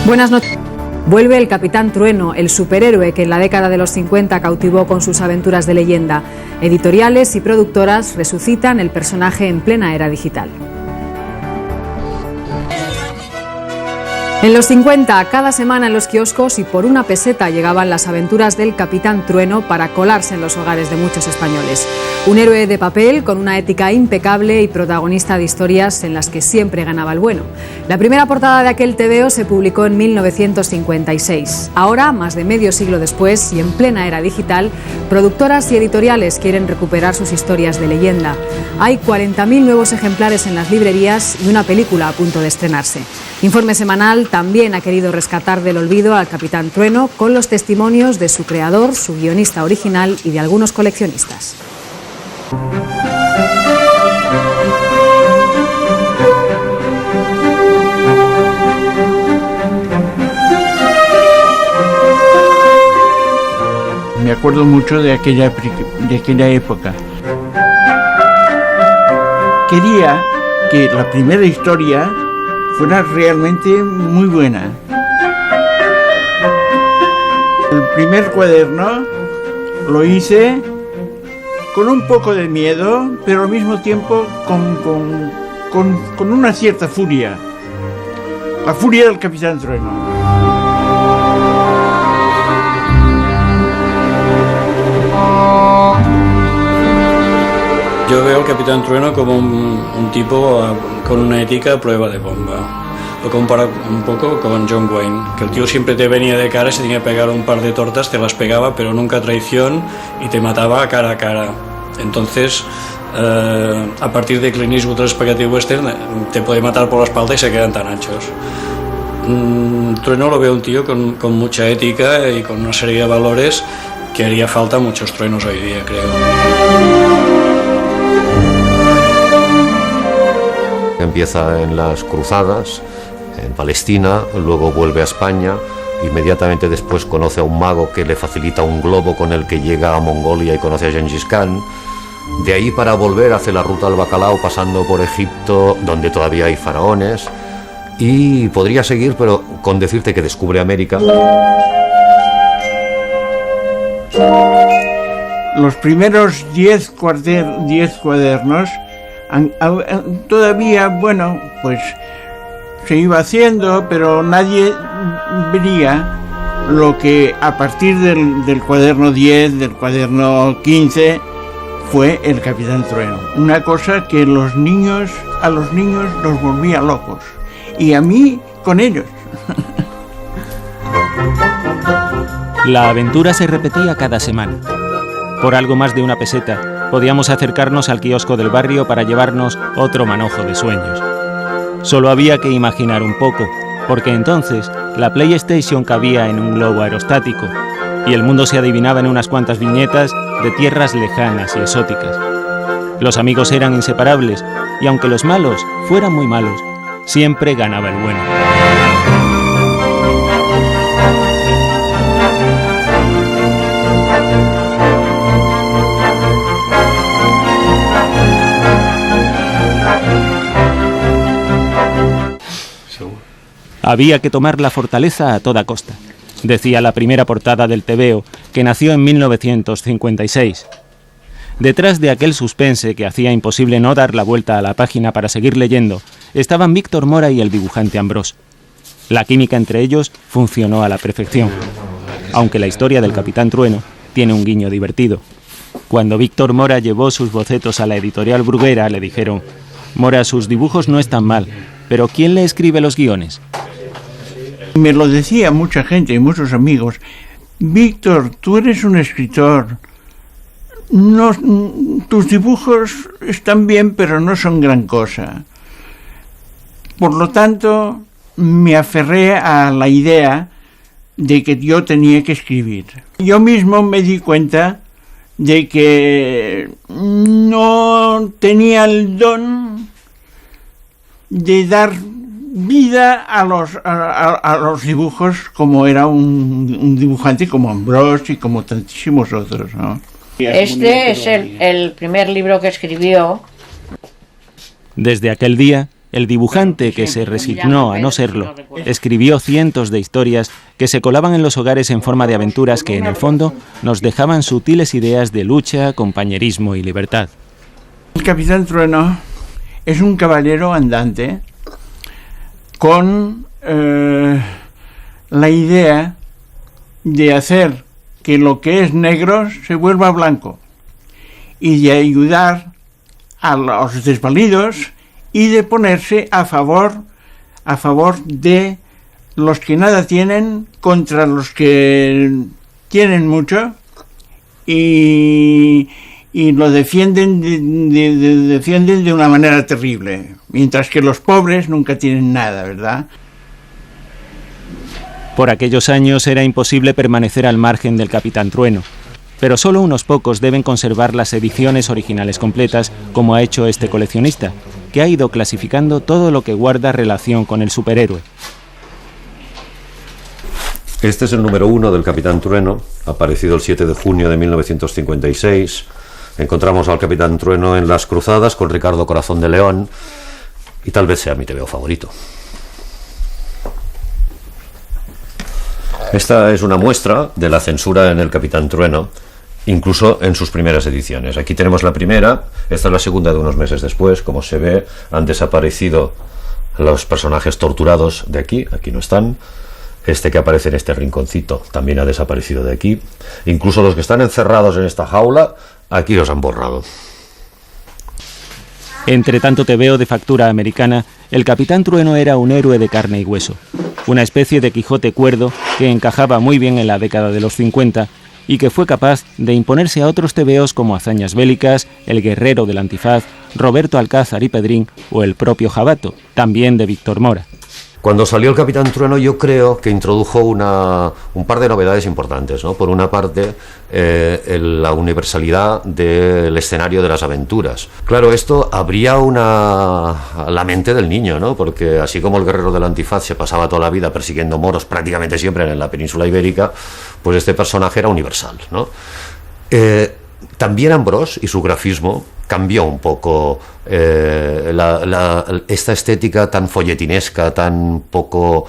Buenas noches. Vuelve el Capitán Trueno, el superhéroe que en la década de los 50 cautivó con sus aventuras de leyenda. Editoriales y productoras resucitan el personaje en plena era digital. En los 50, cada semana en los kioscos y por una peseta llegaban las aventuras del Capitán Trueno para colarse en los hogares de muchos españoles. Un héroe de papel con una ética impecable y protagonista de historias en las que siempre ganaba el bueno. La primera portada de aquel tebeo se publicó en 1956. Ahora, más de medio siglo después y en plena era digital, productoras y editoriales quieren recuperar sus historias de leyenda. Hay 40.000 nuevos ejemplares en las librerías y una película a punto de estrenarse. Informe Semanal también ha querido rescatar del olvido al Capitán Trueno con los testimonios de su creador, su guionista original y de algunos coleccionistas. Me acuerdo mucho de aquella época. Quería que la primera historia fuera realmente muy buena. El primer cuaderno lo hice con un poco de miedo, pero al mismo tiempo con una cierta furia. La furia del Capitán Trueno. Yo veo al Capitán Trueno como un tipo con una ética a prueba de bomba. Lo comparo un poco con John Wayne, que el tío siempre te venía de cara, se tenía que pegar un par de tortas, te las pegaba, pero nunca traición, y te mataba cara a cara. Entonces, a partir de Clint Eastwood, el Spaghetti Western, te puede matar por la espalda y se quedan tan anchos. Trueno lo veo un tío con mucha ética y con una serie de valores que haría falta muchos truenos hoy día, creo. Empieza en las cruzadas, en Palestina, luego vuelve a España, inmediatamente después conoce a un mago que le facilita un globo con el que llega a Mongolia y conoce a Gengis Khan. De ahí para volver hace la ruta al bacalao pasando por Egipto, donde todavía hay faraones, y podría seguir, pero con decirte que descubre América. Los primeros 10 cuadernos todavía, bueno, pues se iba haciendo, pero nadie vería lo que a partir del cuaderno 10, del cuaderno 15, fue el Capitán Trueno. Una cosa que a los niños los volvía locos. Y a mí con ellos. La aventura se repetía cada semana. Por algo más de una peseta, podíamos acercarnos al kiosco del barrio para llevarnos otro manojo de sueños. Solo había que imaginar un poco, porque entonces la PlayStation cabía en un globo aerostático y el mundo se adivinaba en unas cuantas viñetas de tierras lejanas y exóticas. Los amigos eran inseparables y aunque los malos fueran muy malos, siempre ganaba el bueno. Había que tomar la fortaleza a toda costa, decía la primera portada del tebeo, que nació en 1956. Detrás de aquel suspense que hacía imposible no dar la vuelta a la página para seguir leyendo, estaban Víctor Mora y el dibujante Ambrós. La química entre ellos funcionó a la perfección, aunque la historia del Capitán Trueno tiene un guiño divertido. Cuando Víctor Mora llevó sus bocetos a la editorial Bruguera, le dijeron: «Mora, sus dibujos no están mal, pero ¿quién le escribe los guiones?». Me lo decía mucha gente y muchos amigos: «Víctor, tú eres un escritor. No, tus dibujos están bien, pero no son gran cosa». Por lo tanto, me aferré a la idea de que yo tenía que escribir. Yo mismo me di cuenta de que no tenía el don de dar vida a los dibujos como era un dibujante como Ambrós y como tantísimos otros, ¿no? Este es el primer libro que escribió. Desde aquel día, el dibujante que se resignó a no serlo escribió cientos de historias que se colaban en los hogares en forma de aventuras que en el fondo nos dejaban sutiles ideas de lucha, compañerismo y libertad. El Capitán Trueno es un caballero andante con la idea de hacer que lo que es negro se vuelva blanco y de ayudar a los desvalidos y de ponerse a favor de los que nada tienen contra los que tienen mucho y lo defienden de una manera terrible, mientras que los pobres nunca tienen nada, ¿verdad? Por aquellos años era imposible permanecer al margen del Capitán Trueno, pero solo unos pocos deben conservar las ediciones originales completas, como ha hecho este coleccionista, que ha ido clasificando todo lo que guarda relación con el superhéroe. Este es el número 1 del Capitán Trueno, aparecido el 7 de junio de 1956. Encontramos al Capitán Trueno en Las Cruzadas con Ricardo Corazón de León, y tal vez sea mi TVO favorito. Esta es una muestra de la censura en el Capitán Trueno, incluso en sus primeras ediciones. Aquí tenemos la primera, esta es la segunda de unos meses después. Como se ve, han desaparecido los personajes torturados de aquí no están. Este que aparece en este rinconcito también ha desaparecido de aquí. Incluso los que están encerrados en esta jaula, aquí los han borrado. Entre tanto TVO de factura americana, el Capitán Trueno era un héroe de carne y hueso, una especie de Quijote cuerdo que encajaba muy bien en la década de los 50 y que fue capaz de imponerse a otros TVOs como Hazañas Bélicas, El Guerrero del Antifaz, Roberto Alcázar y Pedrín o el propio Jabato, también de Víctor Mora. Cuando salió el Capitán Trueno, yo creo que introdujo un par de novedades importantes, ¿no? Por una parte, la universalidad del escenario de las aventuras. Claro, esto abría la mente del niño, ¿no? Porque así como el Guerrero del Antifaz se pasaba toda la vida persiguiendo moros prácticamente siempre en la península ibérica, pues este personaje era universal, ¿no? También Ambrós y su grafismo cambió un poco esta estética tan folletinesca, tan poco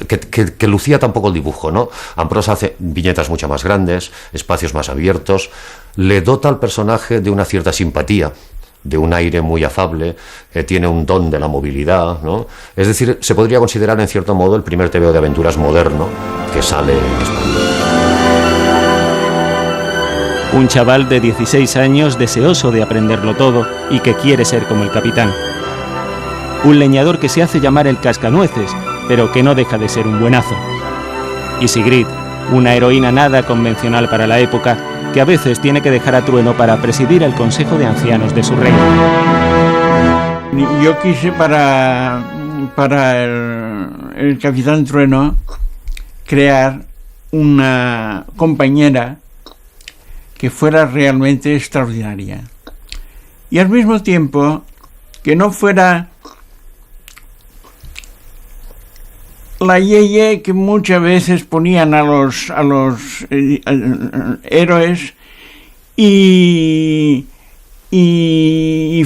que lucía tan poco el dibujo, ¿no? Ambrós hace viñetas mucho más grandes, espacios más abiertos, le dota al personaje de una cierta simpatía, de un aire muy afable, tiene un don de la movilidad, ¿no? Es decir, se podría considerar en cierto modo el primer TVO de aventuras moderno que sale en España. Un chaval de 16 años deseoso de aprenderlo todo y que quiere ser como el capitán. Un leñador que se hace llamar el Cascanueces, pero que no deja de ser un buenazo. Y Sigrid, una heroína nada convencional para la época, que a veces tiene que dejar a Trueno para presidir el Consejo de Ancianos de su reino. Yo quise para el Capitán Trueno crear una compañera que fuera realmente extraordinaria y al mismo tiempo que no fuera la yeye que muchas veces ponían a los héroes y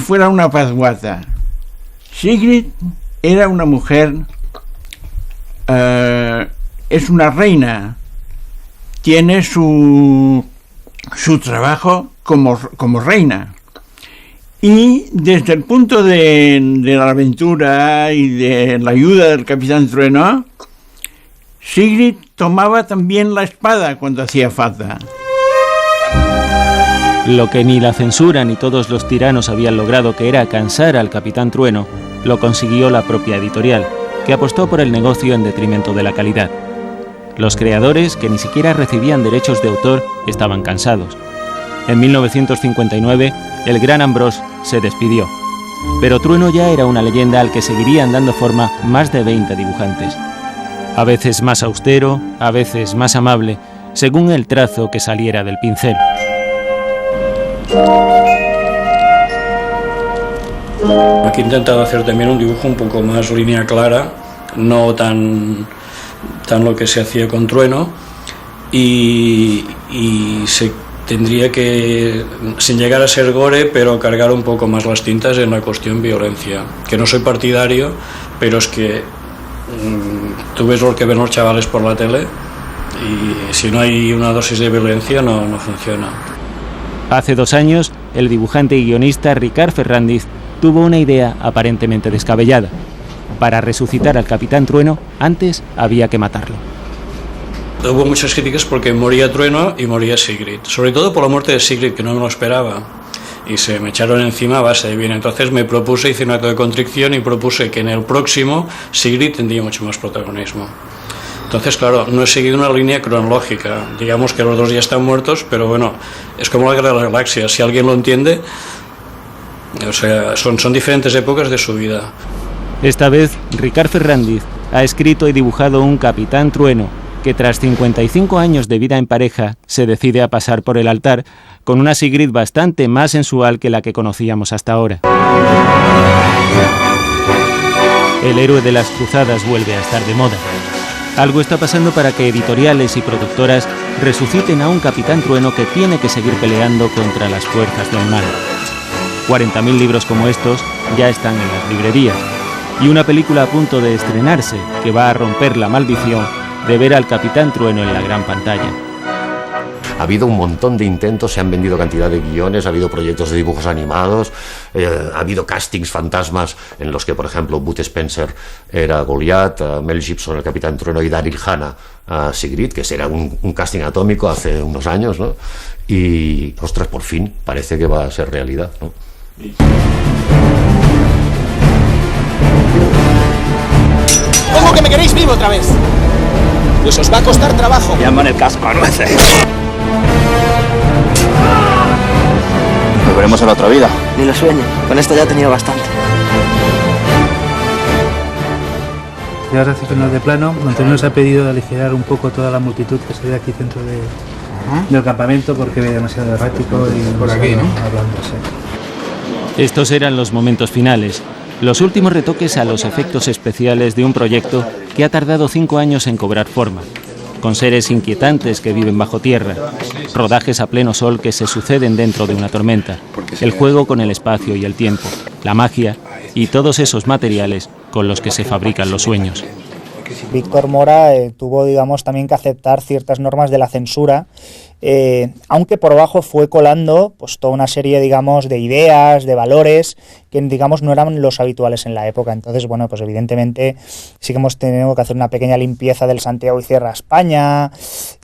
fuera una pasguata. Sigrid era una mujer, es una reina, tiene su trabajo como reina, y desde el punto de la aventura y de la ayuda del Capitán Trueno, Sigrid tomaba también la espada cuando hacía falta. Lo que ni la censura ni todos los tiranos habían logrado, que era cansar al Capitán Trueno, lo consiguió la propia editorial, que apostó por el negocio en detrimento de la calidad. Los creadores, que ni siquiera recibían derechos de autor, estaban cansados. En 1959, el gran Ambrós se despidió, pero Trueno ya era una leyenda al que seguirían dando forma más de 20 dibujantes. A veces más austero, a veces más amable, según el trazo que saliera del pincel. Aquí he intentado hacer también un dibujo un poco más línea clara, no tan lo que se hacía con Trueno, y se tendría que, sin llegar a ser gore, pero cargar un poco más las tintas en la cuestión violencia, que no soy partidario, pero es que tú ves lo que ven los chavales por la tele y si no hay una dosis de violencia no funciona. Hace 2 años, el dibujante y guionista Ricard Ferrandiz tuvo una idea aparentemente descabellada. Para resucitar al Capitán Trueno, antes había que matarlo. Hubo muchas críticas porque moría Trueno y moría Sigrid, sobre todo por la muerte de Sigrid, que no me lo esperaba, y se me echaron encima a base de bien. Entonces me propuse, hice un acto de contrición y propuse que en el próximo Sigrid tendría mucho más protagonismo. Entonces, claro, no he seguido una línea cronológica, digamos que los dos ya están muertos, pero bueno, es como la Guerra de las Galaxias, si alguien lo entiende, o sea, son diferentes épocas de su vida. Esta vez, Ricard Ferrandiz ha escrito y dibujado un Capitán Trueno que tras 55 años de vida en pareja se decide a pasar por el altar con una Sigrid bastante más sensual que la que conocíamos hasta ahora. El héroe de las cruzadas vuelve a estar de moda. Algo está pasando para que editoriales y productoras resuciten a un Capitán Trueno que tiene que seguir peleando contra las fuerzas del mal. 40.000 libros como estos ya están en las librerías y una película a punto de estrenarse que va a romper la maldición de ver al Capitán Trueno en la gran pantalla. Ha habido un montón de intentos, se han vendido cantidad de guiones, ha habido proyectos de dibujos animados, ha habido castings fantasmas en los que, por ejemplo, Bud Spencer era Goliath, Mel Gibson el Capitán Trueno y Daryl Hannah Sigrid, que era un casting atómico hace unos años, ¿no? Y, ostras, por fin parece que va a ser realidad, ¿no? ¿Cómo que me queréis vivo otra vez? Pues os va a costar trabajo. Llaman el casco a nueces. Nos veremos en la otra vida. Ni lo sueño. Con esto ya he tenido bastante. Ya hace final de plano, Antonio nos ha pedido aligerar un poco toda la multitud que se ve aquí dentro del campamento porque ve demasiado errático y por aquí, ¿no? Hablándose. Estos eran los momentos finales, los últimos retoques a los efectos especiales de un proyecto que ha tardado 5 años en cobrar forma, con seres inquietantes que viven bajo tierra, rodajes a pleno sol que se suceden dentro de una tormenta, el juego con el espacio y el tiempo, la magia y todos esos materiales con los que se fabrican los sueños. Víctor Mora tuvo, digamos, también que aceptar ciertas normas de la censura, aunque por abajo fue colando pues toda una serie, digamos, de ideas, de valores que, digamos, no eran los habituales en la época. Entonces, bueno, pues evidentemente sí que hemos tenido que hacer una pequeña limpieza del Santiago y Cierra España,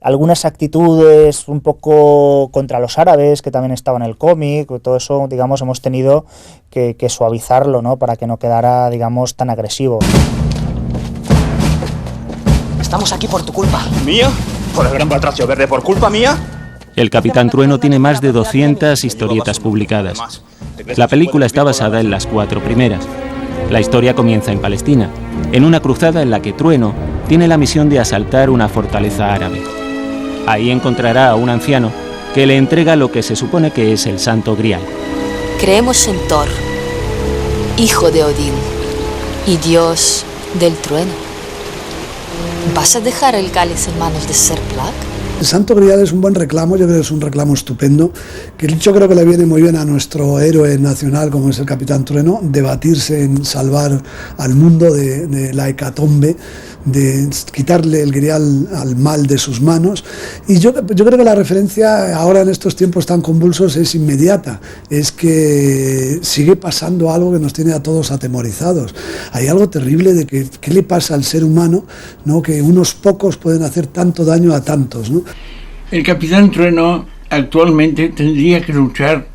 algunas actitudes un poco contra los árabes que también estaban en el cómic, todo eso, digamos, hemos tenido que suavizarlo, ¿no? Para que no quedara, digamos, tan agresivo. Estamos aquí por tu culpa. ¿Mía? ¿Por el gran batracio verde por culpa mía? El Capitán Trueno tiene más de 200 historietas publicadas. La película está basada en las 4 primeras. La historia comienza en Palestina, en una cruzada en la que Trueno tiene la misión de asaltar una fortaleza árabe. Ahí encontrará a un anciano que le entrega lo que se supone que es el Santo Grial. Creemos en Thor, hijo de Odín y dios del trueno. ¿Vas a dejar el cáliz en manos de Ser Black? El Santo Grial es un buen reclamo, yo creo que es un reclamo estupendo, que yo creo que le viene muy bien a nuestro héroe nacional como es el Capitán Trueno, debatirse en salvar al mundo de la hecatombe, de quitarle el grial al mal de sus manos. Y yo creo que la referencia ahora en estos tiempos tan convulsos es inmediata, es que sigue pasando algo que nos tiene a todos atemorizados. Hay algo terrible de que qué le pasa al ser humano, ¿no? Que unos pocos pueden hacer tanto daño a tantos, ¿no? El Capitán Trueno actualmente tendría que luchar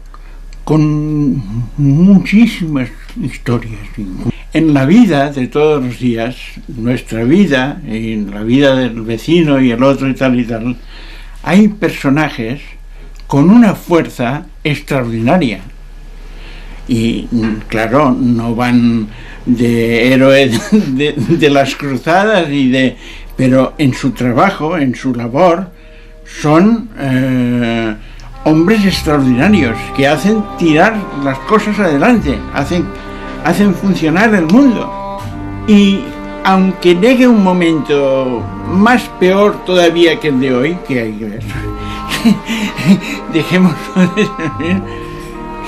con muchísimas historias. En la vida de todos los días, nuestra vida, y en la vida del vecino y el otro y tal, hay personajes con una fuerza extraordinaria. Y claro, no van de héroe de las cruzadas, pero en su trabajo, en su labor, son hombres extraordinarios que hacen tirar las cosas adelante, hacen funcionar el mundo. Y aunque llegue un momento más peor todavía que el de hoy, que hay que ver, dejemos de ser,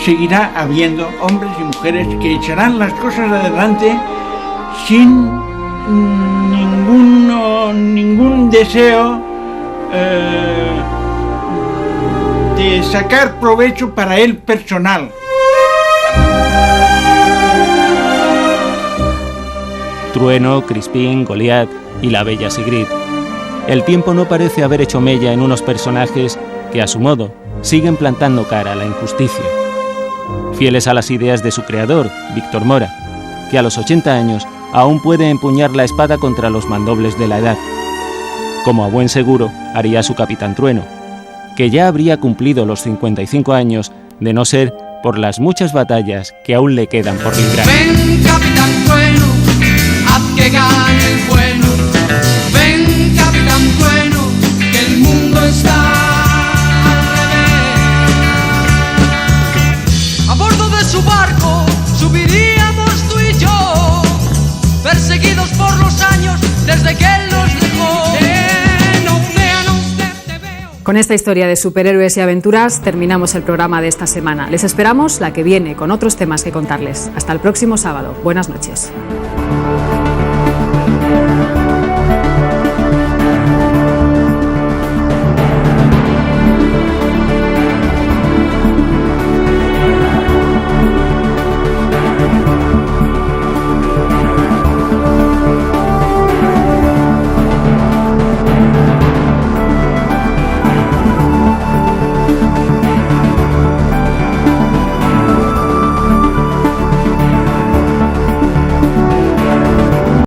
seguirá habiendo hombres y mujeres que echarán las cosas adelante sin ningún deseo de sacar provecho para él personal. Trueno, Crispín, Goliat y la bella Sigrid. El tiempo no parece haber hecho mella en unos personajes que, a su modo, siguen plantando cara a la injusticia. Fieles a las ideas de su creador, Víctor Mora, que a los 80 años aún puede empuñar la espada contra los mandobles de la edad, como a buen seguro haría su Capitán Trueno, que ya habría cumplido los 55 años de no ser por las muchas batallas que aún le quedan por librar. Ven, Capitán Trueno, haz que gane el bueno. Ven, Capitán Trueno, que el mundo está al revés. A bordo de su barco subiríamos tú y yo, perseguidos por los años desde que él nos dejó. Con esta historia de superhéroes y aventuras terminamos el programa de esta semana. Les esperamos la que viene con otros temas que contarles. Hasta el próximo sábado. Buenas noches.